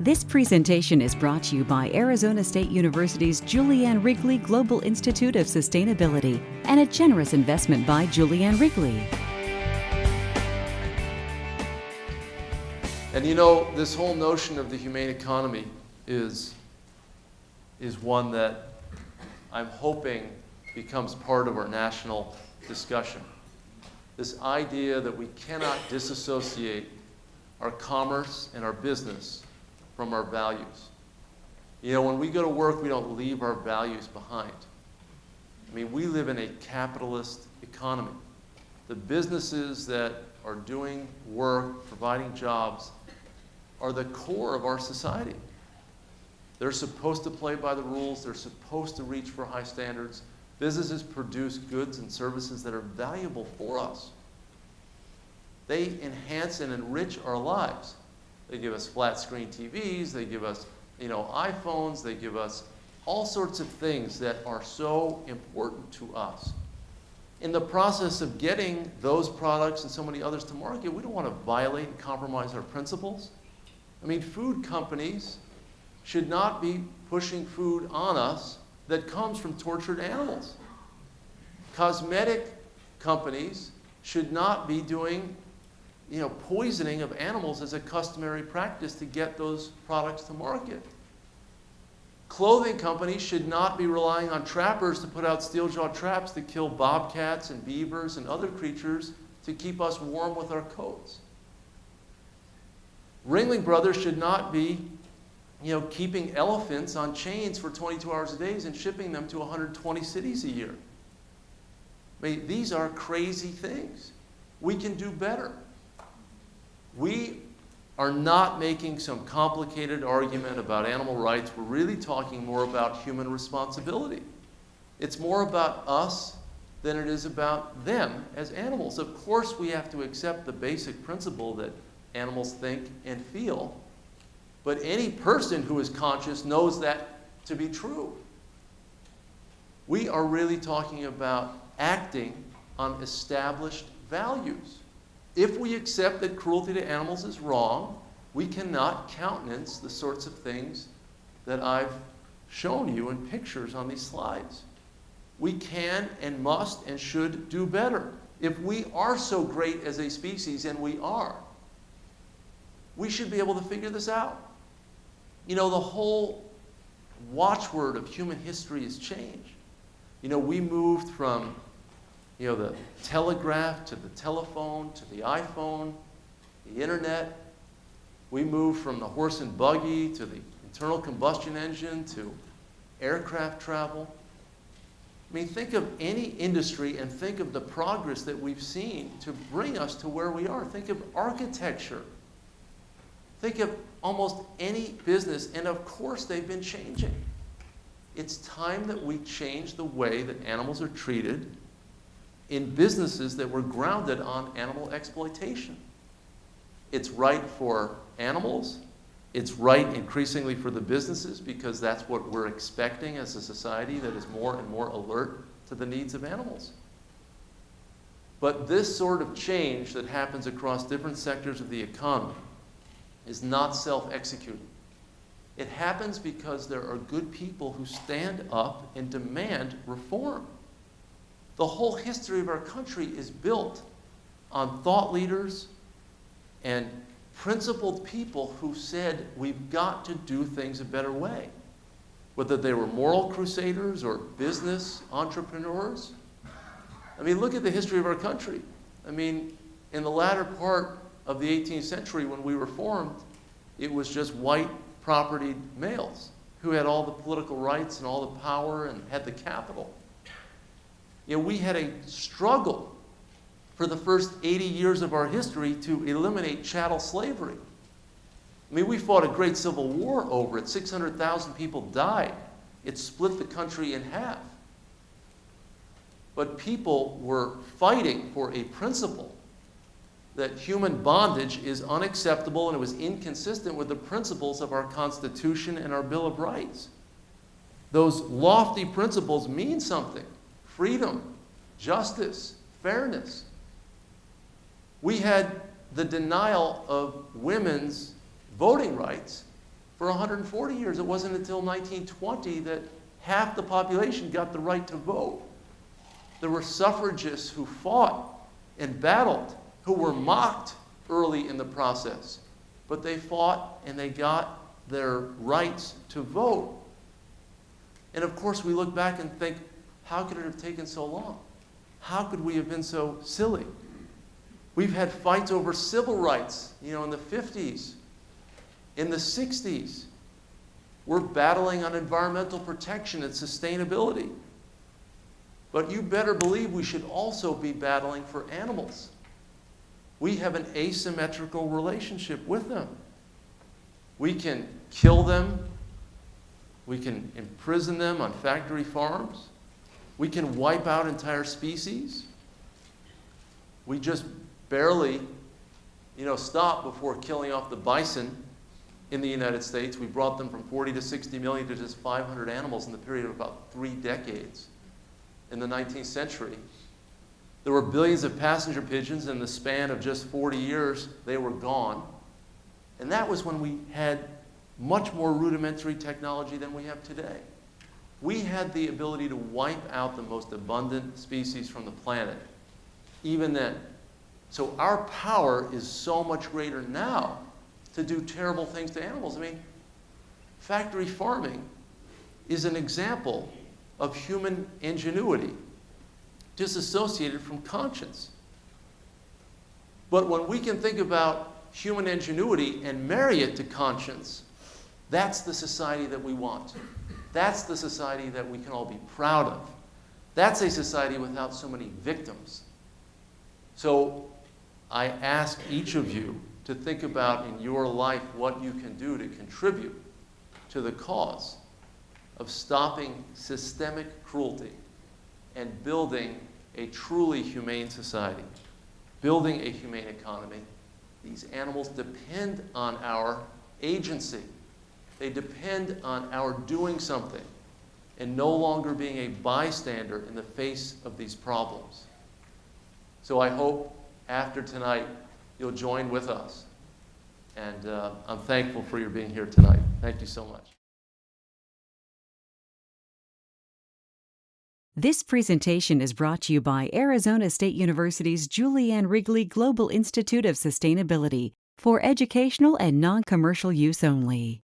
This presentation is brought to you by Arizona State University's Julianne Wrigley Global Institute of Sustainability and a generous investment by Julianne Wrigley. And you know, this whole notion of the humane economy is one that I'm hoping becomes part of our national discussion. This idea that we cannot disassociate our commerce and our business from our values. You know, when we go to work, we don't leave our values behind. I mean, we live in a capitalist economy. The businesses that are doing work, providing jobs, are the core of our society. They're supposed to play by the rules. They're supposed to reach for high standards. Businesses produce goods and services that are valuable for us. They enhance and enrich our lives. They give us flat screen TVs, they give us, iPhones, they give us all sorts of things that are so important to us. In the process of getting those products and so many others to market, we don't want to violate and compromise our principles. I mean, food companies should not be pushing food on us that comes from tortured animals. Cosmetic companies should not be doing poisoning of animals as a customary practice to get those products to market. Clothing companies should not be relying on trappers to put out steel-jaw traps to kill bobcats and beavers and other creatures to keep us warm with our coats. Ringling Brothers should not be keeping elephants on chains for 22 hours a day and shipping them to 120 cities a year. I mean, these are crazy things. We can do better. We are not making some complicated argument about animal rights. We're really talking more about human responsibility. It's more about us than it is about them as animals. Of course, we have to accept the basic principle that animals think and feel, but any person who is conscious knows that to be true. We are really talking about acting on established values. If we accept that cruelty to animals is wrong, we cannot countenance the sorts of things that I've shown you in pictures on these slides. We can and must and should do better. If we are so great as a species, and we are, we should be able to figure this out. The whole watchword of human history has changed. We moved from the telegraph to the telephone to the iPhone, the internet. We moved from the horse and buggy to the internal combustion engine to aircraft travel. I mean, think of any industry and think of the progress that we've seen to bring us to where we are. Think of architecture. Think of almost any business, and of course they've been changing. It's time that we change the way that animals are treated in businesses that were grounded on animal exploitation. It's right for animals. It's right increasingly for the businesses because that's what we're expecting as a society that is more and more alert to the needs of animals. But this sort of change that happens across different sectors of the economy is not self-executing. It happens because there are good people who stand up and demand reform. The whole history of our country is built on thought leaders and principled people who said we've got to do things a better way. Whether they were moral crusaders or business entrepreneurs. I mean, look at the history of our country. I mean, in the latter part of the 18th century when we were formed, it was just white propertied males who had all the political rights and all the power and had the capital. We had a struggle for the first 80 years of our history to eliminate chattel slavery. I mean, we fought a great civil war over it. 600,000 people died. It split the country in half. But people were fighting for a principle that human bondage is unacceptable and it was inconsistent with the principles of our Constitution and our Bill of Rights. Those lofty principles mean something. Freedom, justice, fairness. We had the denial of women's voting rights For 140 years, it wasn't until 1920 that half the population got the right to vote. There were suffragists who fought and battled, who were mocked early in the process. But they fought and they got their rights to vote. And of course, we look back and think, how could it have taken so long? How could we have been so silly? We've had fights over civil rights, in the 50s, in the 60s. We're battling on environmental protection and sustainability. But you better believe we should also be battling for animals. We have an asymmetrical relationship with them. We can kill them. We can imprison them on factory farms. We can wipe out entire species. We just barely, stop before killing off the bison in the United States. We brought them from 40 to 60 million to just 500 animals in the period of about 3 decades in the 19th century. There were billions of passenger pigeons in the span of just 40 years. They were gone. And that was when we had much more rudimentary technology than we have today. We had the ability to wipe out the most abundant species from the planet, even then. So our power is so much greater now to do terrible things to animals. I mean, factory farming is an example of human ingenuity, disassociated from conscience. But when we can think about human ingenuity and marry it to conscience, that's the society that we want. That's the society that we can all be proud of. That's a society without so many victims. So I ask each of you to think about in your life what you can do to contribute to the cause of stopping systemic cruelty and building a truly humane society, building a humane economy. These animals depend on our agency. They depend on our doing something and no longer being a bystander in the face of these problems. So I hope after tonight you'll join with us. And I'm thankful for your being here tonight. Thank you so much. This presentation is brought to you by Arizona State University's Julianne Wrigley Global Institute of Sustainability for educational and non-commercial use only.